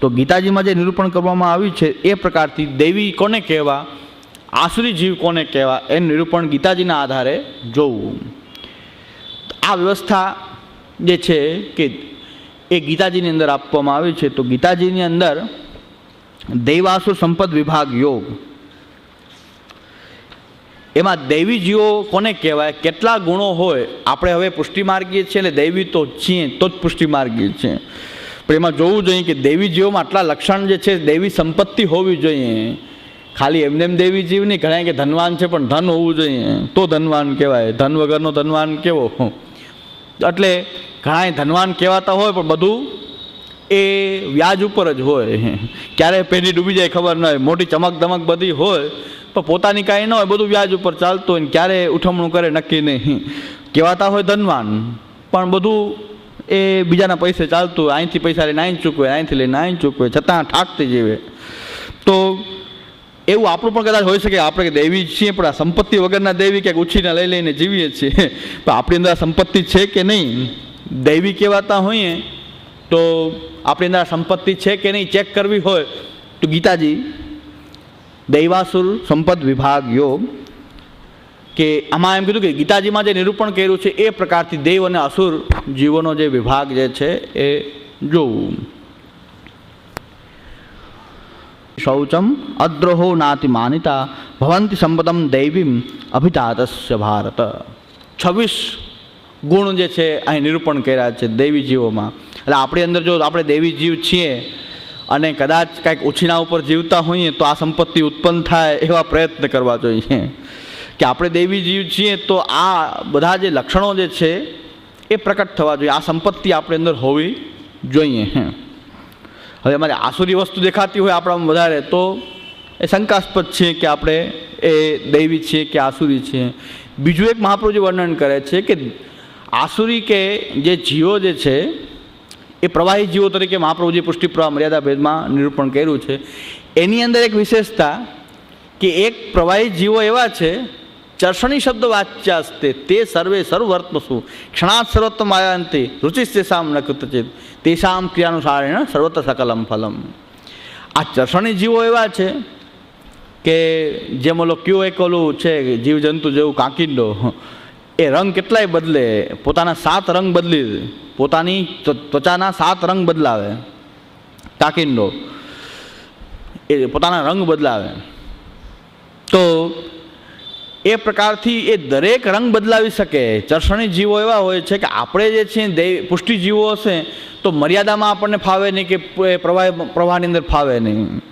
તો ગીતાજીમાં જે નિરૂપણ કરવામાં આવ્યું છે એ પ્રકારથી દૈવી કોને કહેવા, આસુરી જીવ કોને કહેવા, એનું નિરૂપણ ગીતાજીના આધારે જોવું. આ વ્યવસ્થા જે છે કે એ ગીતાજીની અંદર આપવામાં આવી છે. તો ગીતાજીની અંદર દૈવાસુર સંપદ વિભાગ યોગ, એમાં દૈવી જીવો કોને કહેવાય, કેટલા ગુણો હોય. આપણે હવે પુષ્ટિમાર્ગીય છીએ એટલે દૈવી તો છીએ તો જ પુષ્ટિમાર્ગીય છે, પણ એમાં જોવું જોઈએ કે દૈવી જીવોમાં આટલા લક્ષણ જે છે, દૈવી સંપત્તિ હોવી જોઈએ. ખાલી એમને એમ દૈવી જીવ નહીં, ઘણા કે ધનવાન છે પણ ધન હોવું જોઈએ તો ધનવાન કહેવાય, ધન વગરનો ધનવાન કેવો. એટલે ઘણા ધનવાન કહેવાતા હોય પણ બધું એ વ્યાજ ઉપર જ હોય. ક્યારે પેઢી ડૂબી જાય ખબર ન હોય, મોટી ચમક ધમક બધી હોય પણ પોતાની કાંઈ ન હોય, બધું વ્યાજ ઉપર ચાલતું હોય ને ક્યારે ઉઠમણું કરે નક્કી નહીં. કહેવાતા હોય ધનવાન પણ બધું એ બીજાના પૈસે ચાલતું હોય, અહીંથી પૈસા લઈને અહીં ચૂકવે, અહીંથી લઈને અહીં ચૂકવે, છતાં ઠાકતી જીવે. તો એવું આપણું પણ કદાચ હોઈ શકે, આપણે દૈવી છીએ પણ આ સંપત્તિ વગરના દૈવી ક્યાંક ઉછીને લઈ લઈને જીવીએ છીએ, પણ આપણી અંદર આ સંપત્તિ છે કે નહીં. દૈવી કહેવાતા હોઈએ તો આપણી અંદર સંપત્તિ છે કે નહીં ચેક કરવી હોય તો ગીતાજી દૈવાસુર સંપદ વિભાગ યોગ, કે આમાં એમ કીધું કે ગીતાજીમાં જે નિરૂપણ કર્યું છે એ પ્રકારથી દૈવ અને અસુર જીવોનો જે વિભાગ જે છે એ જોવું. શૌચમ અદ્રોહો નાતિ માનિતા ભવંતી સંપદમ દૈવીમ અભિતાતસ્ય ભારત. 26 ગુણ જે છે અહીં નિરૂપણ કર્યા છે દૈવી જીવોમાં. એટલે આપણી અંદર જો આપણે દૈવી જીવ છીએ અને કદાચ કાંઈક ઉછીના ઉપર જીવતા હોઈએ તો આ સંપત્તિ ઉત્પન્ન થાય એવા પ્રયત્ન કરવા જોઈએ. કે આપણે દૈવી જીવ છીએ તો આ બધા જે લક્ષણો જે છે એ પ્રકટ થવા જોઈએ, આ સંપત્તિ આપણી અંદર હોવી જોઈએ. હવે અમારે આસુરી વસ્તુ દેખાતી હોય આપણામાં વધારે તો એ શંકાસ્પદ છે કે આપણે એ દૈવી છીએ કે આસુરી છીએ. બીજું એક મહાપ્રભુજી વર્ણન કરે છે કે આસુરી કે જે જીવો જે છે એ પ્રવાહી જીવો તરીકે મહાપ્રભુજી પુષ્ટિ પ્રવાહ મર્યાદા ભેદમાં નિરૂપણ કર્યું છે. એની અંદર એક વિશેષતા કે એક પ્રવાહી જીવો એવા છે, ચર્ષણી શબ્દ વાચ્યાસ્તે તે સર્વે સર્વવર્તમસુ ક્ષણાત સર્વોત્તમ આયાંતિ રુચિસ્તેષામ ન કૃતચિત તેષામ ક્રિયાનુસારેણ સર્વત્ર સકલમ ફલમ. આ ચર્ષણી જીવો એવા છે કે જેમ ઓલો કયો એક ઓલું છે જીવજંતુ જેવું કાંકિંડો, એ રંગ કેટલાય બદલે, પોતાના 7 રંગ બદલી, પોતાની ત્વચાના 7 રંગ બદલાવે. કાંકિંડો એ પોતાના રંગ બદલાવે. તો એ પ્રકારથી એ દરેક રંગ બદલાવી શકે. ચર્ષણી જીવો એવા હોય છે કે આપણે જે છે પુષ્ટિ જીવો હશે તો મર્યાદામાં આપણને ફાવે નહીં કે પ્રવાહની અંદર ફાવે નહીં,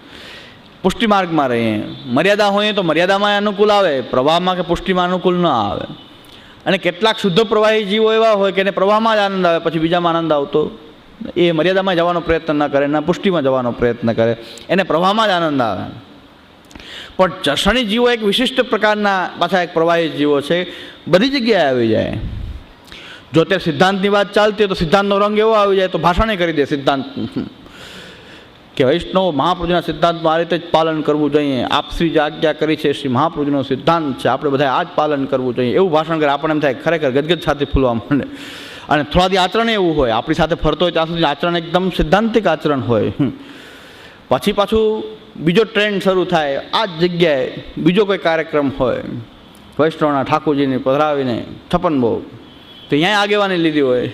પુષ્ટિ માર્ગમાં રહીએ. મર્યાદા હોય તો મર્યાદામાં અનુકૂળ આવે, પ્રવાહમાં કે પુષ્ટિમાં અનુકૂળ ન આવે. અને કેટલાક શુદ્ધ પ્રવાહી જીવો એવા હોય કે એને પ્રવાહમાં જ આનંદ આવે, પછી બીજામાં આનંદ આવતો, એ મર્યાદામાં જવાનો પ્રયત્ન ન કરે, ના પુષ્ટિમાં જવાનો પ્રયત્ન કરે, એને પ્રવાહમાં જ આનંદ આવે. પણ ચર્ષણી જીવો એક વિશિષ્ટ પ્રકારના પાછા એક પ્રવાહી જીવો છે, બધી જગ્યાએ આવી જાય. જો અત્યારે સિદ્ધાંતની વાત ચાલતી હોય તો સિદ્ધાંતનો રંગ એવો આવી જાય તો ભાષણે કરી દે સિદ્ધાંત કે વૈષ્ણવ મહાપ્રભુજીના સિદ્ધાંતનું આ રીતે જ પાલન કરવું જોઈએ, આપશ્રી જે આજ્ઞા કરી છે શ્રી મહાપ્રભુજીનો સિદ્ધાંત છે, આપણે બધા આ જ પાલન કરવું જોઈએ, એવું ભાષણ કરે. આપણને એમ થાય ખરેખર ગદગદ સાથે ફૂલવા માંડે. અને થોડાથી આચરણ એવું હોય, આપણી સાથે ફરતો હોય ત્યાં સુધી આચરણ એકદમ સિદ્ધાંતિક આચરણ હોય. પછી પાછું બીજો ટ્રેન્ડ શરૂ થાય, આ જ જગ્યાએ બીજો કોઈ કાર્યક્રમ હોય, વૈષ્ણવના ઠાકોરજીને પધરાવીને 56 ભોગ, તો અહીંયા આગેવાની લીધી હોય,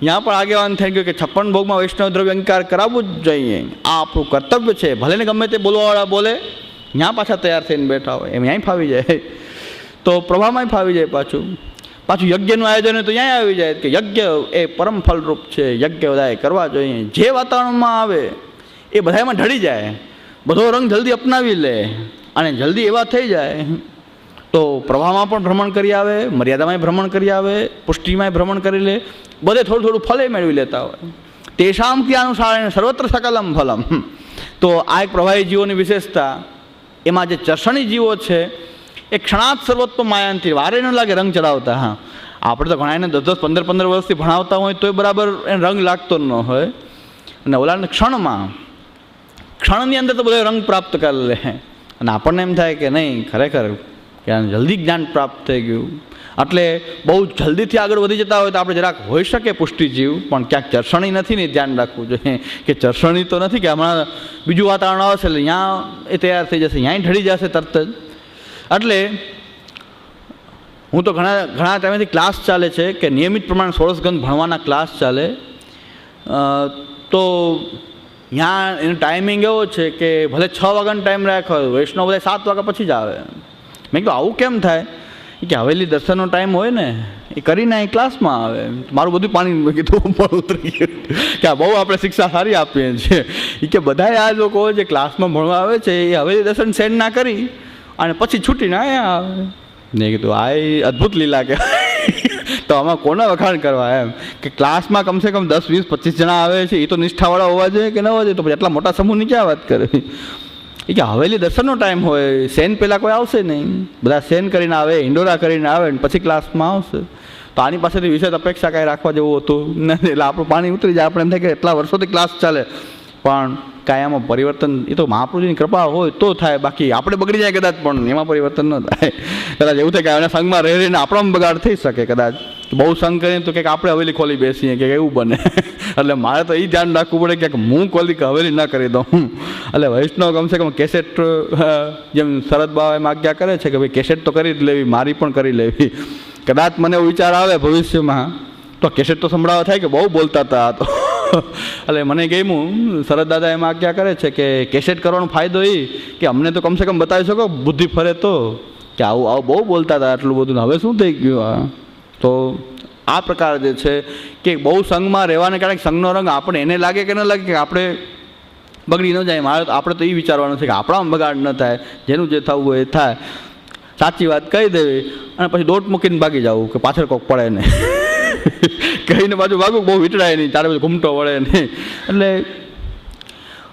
ત્યાં પણ આગેવાન થઈ ગયું કે 56 ભોગમાં વૈષ્ણવ દ્રવ્ય અંગીકાર કરાવવું જ જોઈએ, આ આપણું કર્તવ્ય છે. ભલે ને ગમે તે બોલવાવાળા બોલે, ત્યાં પાછા તૈયાર થઈને બેઠા હોય, એમ ત્યાં ફાવી જાય, તો પ્રભાવમાં ફાવી જાય. પાછું યજ્ઞનું આયોજન હોય તો ત્યાં આવી જાય કે યજ્ઞ એ પરમ ફલરૂપ છે, યજ્ઞ બધાએ કરવા જોઈએ. જે વાતાવરણમાં આવે એ બધા એમાં ઢળી જાય, બધો રંગ જલ્દી અપનાવી લે અને જલ્દી એવા થઈ જાય તો પ્રવાહમાં પણ ભ્રમણ કરી આવે, મર્યાદામાં ભ્રમણ કરી આવે, પુષ્ટિમાં ભ્રમણ કરી લે, બધે થોડું થોડું ફલે મેળવી લેતા હોય. તેષામ ક્રિયાનુસારેણ સર્વત્ર સકલમ ફલમ. તો આ એક પ્રવાહી જીવોની વિશેષતા. એમાં જે ચર્ષણી જીવો છે એ ક્ષણાત સર્વોત્તમ માયાંતિ, વારે ન લાગે રંગ ચડાવતા. હા, આપણે તો ઘણા એને 10-15 વર્ષથી ભણાવતા હોય તો એ બરાબર એને રંગ લાગતો ન હોય, અને ઓલાને ક્ષણની અંદર તો બધો રંગ પ્રાપ્ત કરી લે. અને આપણને એમ થાય કે નહીં, ખરેખર કે જલ્દી જ્ઞાન પ્રાપ્ત થઈ ગયું. એટલે બહુ જલ્દીથી આગળ વધી જતા હોય તો આપણે જરાક હોઈ શકે પુષ્ટિજીવ, પણ ક્યાંક ચરસણી નથી ને ધ્યાન રાખવું જોઈએ કે ચરસણી તો નથી કે હમણાં બીજું વાતાવરણ આવશે એટલે ત્યાં એ તૈયાર થઈ જશે, ત્યાં ઢળી જશે તરત જ. એટલે હું તો ઘણા ટાઈમેથી ક્લાસ ચાલે છે કે નિયમિત પ્રમાણે ષોડશગંધ ભણવાના ક્લાસ ચાલે, તો ત્યાં એનો ટાઈમિંગ એવો છે કે ભલે 6 વાગ્યાનો ટાઈમ રાખ્યો, વૈષ્ણવ બધા 7 વાગ્યા પછી જ આવે. મેં કીધું આવું કેમ થાય કે હવેલી દર્શનનો ટાઈમ હોય ને એ કરીને અહીં ક્લાસમાં આવે. મારું બધું પાણી કીધું પણ ઉતરી ગયું કે આ બહુ આપણે શિક્ષા સારી આપીએ છીએ કે બધાએ આ લોકો જે ક્લાસમાં ભણવા આવે છે એ હવેલી દર્શન સેન્ડ ના કરી અને પછી છૂટીને અહીંયા આવે. મેં કીધું આ અદ્ભુત લીલા કે તો આમાં કોના વખાણ કરવા એમ કે ક્લાસમાં કમસે કમ 10, 20, 25 જણા આવે છે, એ તો નિષ્ઠાવાળા હોવા જોઈએ કે ન હોવા જોઈએ, તો પછી એટલા મોટા સમૂહની ક્યાં વાત કરવી. એ કે હવેલી દર્શનનો ટાઈમ હોય, સેન પહેલાં કોઈ આવશે નહીં, બધા સેન કરીને આવે, હિંડોરા કરીને આવે ને પછી ક્લાસમાં આવશે. તો આની પાસેથી વિશેષ અપેક્ષા કાંઈ રાખવા જેવું હતું નથી, એટલે આપણું પાણી ઉતરી જાય. આપણે એમ થાય કે એટલા વર્ષોથી ક્લાસ ચાલે પણ કાંઈ આમાં પરિવર્તન એ તો મહાપ્રભુજીની કૃપા હોય તો થાય, બાકી આપણે બગડી જાય કદાચ પણ એમાં પરિવર્તન ન થાય. કદાચ એવું થાય કે એના સંઘમાં રહીને આપણો બગાડ થઈ શકે, કદાચ બહુ સંઘ કરીને તો કંઈક આપણે હવેલી ખોલી બેસીએ કે એવું બને. એટલે મારે તો એ ધ્યાન રાખવું પડે કે હું ખોલી કે હવેલી ના કરી દઉં. એટલે વૈષ્ણવ કમસે કમ કેસેટ, જેમ શરદ બાવા એમ આજ્ઞા કરે છે કે ભાઈ કેસેટ તો કરી જ લેવી, મારી પણ કરી લેવી. કદાચ મને એવો વિચાર આવે ભવિષ્યમાં તો કેસેટ તો સંભળાવા થાય કે બહુ બોલતા હતા આ તો. એટલે મને ગમ્યું, શરદ દાદા એમ આજ્ઞા કરે છે કે કેસેટ કરવાનો ફાયદો એ કે અમને તો કમસે કમ બતાવી શકો બુદ્ધિ ફરે તો કે આવું બહુ બોલતા હતા આટલું બધું, હવે શું થઈ ગયું આ. તો આ પ્રકાર જે છે કે બહુ સંઘમાં રહેવાને કારણે સંઘનો રંગ આપણે એને લાગે કે ન લાગે કે આપણે બગડી ન જાય. મારે આપણે તો એ વિચારવાનું છે કે આપણામાં બગાડ ન થાય, જેનું જે થવું હોય એ થાય, સાચી વાત કહી દેવી અને પછી દોટ મૂકીને ભાગી જવું કે પાછળ કોક પડે ને કહીને બાજુ ભાગવું, બહુ વીટળાય નહીં, ચારે બાજુ ઘૂમટો વળે નહીં.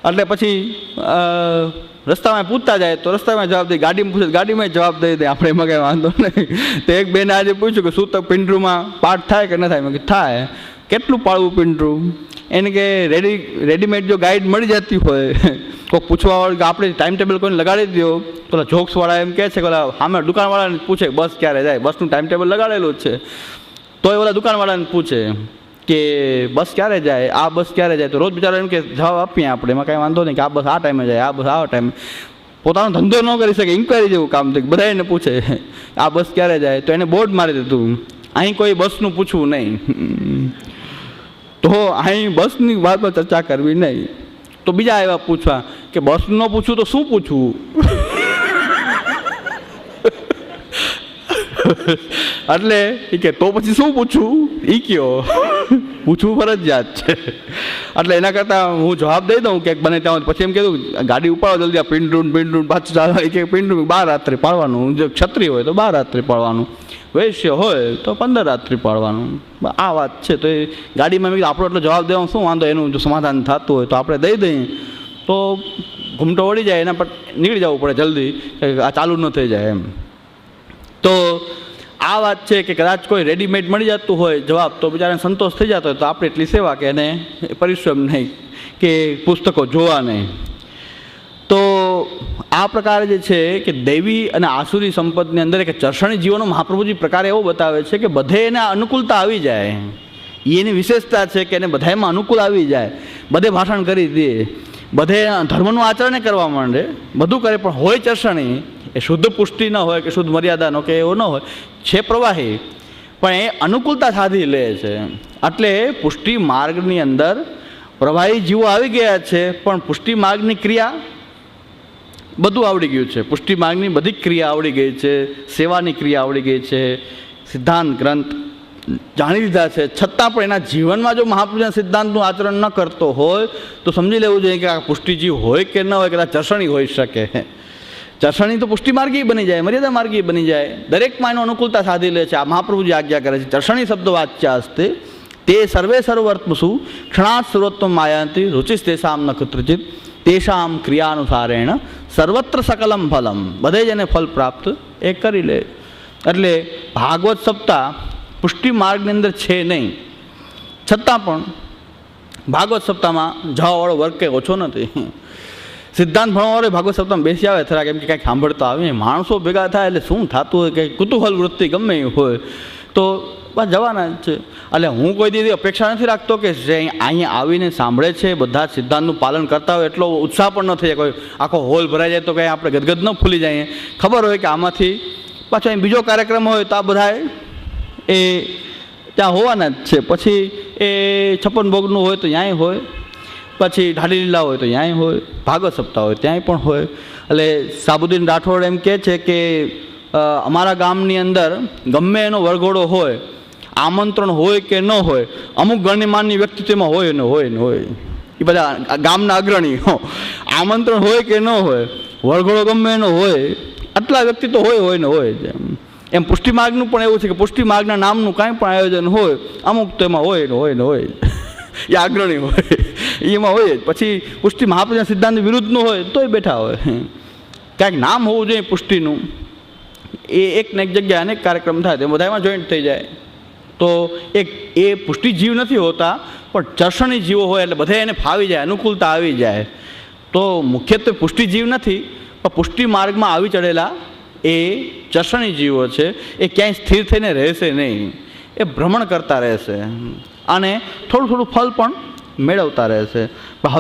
એટલે પછી રસ્તામાં પૂછતા જાય તો રસ્તામાં જવાબ દે, ગાડીમાં પૂછે ગાડીમાં જવાબ દઈ દે, આપણે એમાં કંઈ વાંધો નહીં. તો એક બેને આજે પૂછ્યું કે શું તો પિંડરૂમાં પાઠ થાય કે ન થાય? મેં કીધું થાય. કેટલું પાળવું પિંડરું? એને કે રેડીમેડ જો ગાઈડ મળી જતી હોય, કોઈક પૂછવાવાળું કે આપણે ટાઈમ ટેબલ કોઈને લગાડી દો, પેલા જોક્સવાળા એમ કહે છે કે પેલા સામે દુકાનવાળાને પૂછે બસ ક્યારે જાય, બસનું ટાઈમ ટેબલ લગાડેલું જ છે, તો એ ઓલા દુકાનવાળાને પૂછે કે બસ ક્યારે જાય, આ બસ ક્યારે જાય, તો રોજ બિચારો એમ કે જવાબ આપીએ આપણે, એમાં કાંઈ વાંધો નહીં કે આ બસ આ ટાઈમે જાય, આ બસ આ ટાઈમે. પોતાનો ધંધો ન કરી શકે, ઇન્ક્વાયરી જેવું કામ થાય, બધા એને પૂછે આ બસ ક્યારે જાય, તો એને બોર્ડ મારી દીધું અહીં કોઈ બસનું પૂછવું નહીં, તો અહીં બસની વાતમાં ચર્ચા કરવી નહીં. તો બીજા એવા પૂછવા કે બસનું ન પૂછવું તો શું પૂછવું? એટલે એ કે તો પછી શું પૂછવું એ કયો, પૂછવું ફરજિયાત છે. એટલે એના કરતાં હું જવાબ દઈ દઉં કે બને ત્યાં પછી એમ કીધું ગાડી ઉપાડો જલ્દી, આ પિંડરું પાછું ચાલવા કે પિંડરું 12 રાત્રે પાડવાનું, જો ક્ષત્રિય હોય તો 12 રાત્રે પાડવાનું, વૈશ્ય હોય તો 15 રાત્રે પાડવાનું. આ વાત છે. તો એ ગાડીમાં મેં આપણો એટલો જવાબ દેવાનો શું વાંધો, એનું જો સમાધાન થતું હોય તો આપણે દઈ દઈએ, તો ઘૂમટો વળી જાય, એના પર નીકળી જવું પડે જલ્દી, આ ચાલુ ન થઈ જાય એમ. તો આ વાત છે કે કદાચ કોઈ રેડીમેડ મળી જતું હોય જવાબ તો બિચારાને સંતોષ થઈ જતો હોય, તો આપણે એટલી સેવા કે એને પરિશ્રમ નહીં કે પુસ્તકો જોવા નહીં. તો આ પ્રકારે જે છે કે દૈવી અને આસુરી સંપદની અંદર એક ચર્ષણી જીવનનો મહાપ્રભુજી પ્રકાર એવો બતાવે છે કે બધે એને અનુકૂળતા આવી જાય, એની વિશેષતા છે કે એને બધામાં અનુકૂળ આવી જાય, બધે ભાષણ કરી દે, બધે ધર્મનું આચરણ કરવા માંડે, બધું કરે, પણ હોય ચર્ષણી, એ શુદ્ધ પુષ્ટિ ન હોય કે શુદ્ધ મર્યાદાનો કે એવો ન હોય, છે પ્રવાહી, પણ એ અનુકૂળતા સાધી લે છે. એટલે પુષ્ટિ માર્ગની અંદર પ્રવાહી જીવો આવી ગયા છે, પણ પુષ્ટિ માર્ગની ક્રિયા બધું આવડી ગયું છે, પુષ્ટિ માર્ગની બધી ક્રિયા આવડી ગઈ છે, સેવાની ક્રિયા આવડી ગઈ છે, સિદ્ધાંત ગ્રંથ જાણી લીધા છે, છતાં પણ એના જીવનમાં જો મહાપુરુષના સિદ્ધાંતનું આચરણ ન કરતો હોય તો સમજી લેવું જોઈએ કે આ પુષ્ટિજીવ હોય કે ન હોય, કદાચ ચર્ષણી હોઈ શકે. ચર્ષણી તો પુષ્ટિ માર્ગી બની જાય, મર્યાદા માર્ગી બની જાય, દરેકમાં એનો અનુકૂળતા સાધી લે છે. આ મહાપ્રભુજી આજ્ઞા કરે છે, ચર્ષણી શબ્દ વાચ્યા હસ્તે તે સર્વે સર્વર્ત્મસુ ક્ષણાત સર્વત્વમ માયાંતિ રુચિસ્તેષામ ન કુત્રચિત તેષામ ક્રિયાનુસારેણ સર્વત્ર સકલમ ફલમ, બધે જ એને ફલ પ્રાપ્ત એ કરી લે. એટલે ભાગવત સપ્તાહ પુષ્ટિ માર્ગની અંદર છે નહીં, છતાં પણ ભાગવત સપ્તાહમાં જવાવાળો વર્ગ કંઈ ઓછો નથી. સિદ્ધાંત ભણવાવાળો ભાગવત સપ્તાહમાં બેસી આવે થોડાક એમ કે કંઈક સાંભળતા આવે, માણસો ભેગા થાય એટલે શું થતું હોય, કંઈક કુતૂહલ વૃત્તિ ગમે એ હોય તો બસ જવાના જ છે. એટલે હું કોઈ દીધી અપેક્ષા નથી રાખતો કે જે અહીંયા આવીને સાંભળે છે બધા સિદ્ધાંતનું પાલન કરતા હોય એટલો ઉત્સાહ પણ ન થઈ જાય. કોઈ આખો હોલ ભરાઈ જાય તો કંઈ આપણે ગદગદ ન ફૂલી જાય. ખબર હોય કે આમાંથી પાછો અહીં બીજો કાર્યક્રમ હોય તો આ બધા એ ત્યાં હોવાના જ છે. પછી એ 56 ભોગનું હોય તો ત્યાંય હોય, પછી ઢાળી લીલા હોય તો ત્યાંય હોય, ભાગવત સપ્તાહ હોય ત્યાંય પણ હોય. એટલે સાબુદ્દીન રાઠોડ એમ કહે છે કે અમારા ગામની અંદર ગમે એનો વરઘોડો હોય, આમંત્રણ હોય કે ન હોય, અમુક ગણ્યમાન્ય વ્યક્તિ તેમાં હોય ને હોય ને હોય. એ બધા ગામના અગ્રણી આમંત્રણ હોય કે ન હોય, વરઘોડો ગમે એનો હોય, આટલા વ્યક્તિ તો હોય ને હોય જ. એમ પુષ્ટિ માર્ગનું પણ એવું છે કે પુષ્ટિ માર્ગના નામનું કાંઈ પણ આયોજન હોય, અમુક તો એમાં હોય ને હોય ને હોય, એ અગ્રણી હોય એમાં હોય જ. પછી પુષ્ટિ મહાપ્રજ્ઞા સિદ્ધાંત વિરુદ્ધનું હોય તોય બેઠા હોય. કાંઈક નામ હોવું જોઈએ પુષ્ટિનું. એ એક ને એક જગ્યાએ અનેક કાર્યક્રમ થાય તે બધા એમાં જોઈન્ટ થઈ જાય તો એ પુષ્ટિ જીવ નથી હોતા, પણ ચર્ષણી જીવો હોય એટલે બધા એને ફાવી જાય, અનુકૂળતા આવી જાય. તો મુખ્યત્વે પુષ્ટિ જીવ નથી, પણ પુષ્ટિ માર્ગમાં આવી ચડેલા એ ચર્ષણી જીવો છે. એ ક્યાંય સ્થિર થઈને રહેશે નહીં, એ ભ્રમણ કરતા રહેશે અને થોડું થોડું ફળ પણ મેળવતા રહેશે. પણ હવે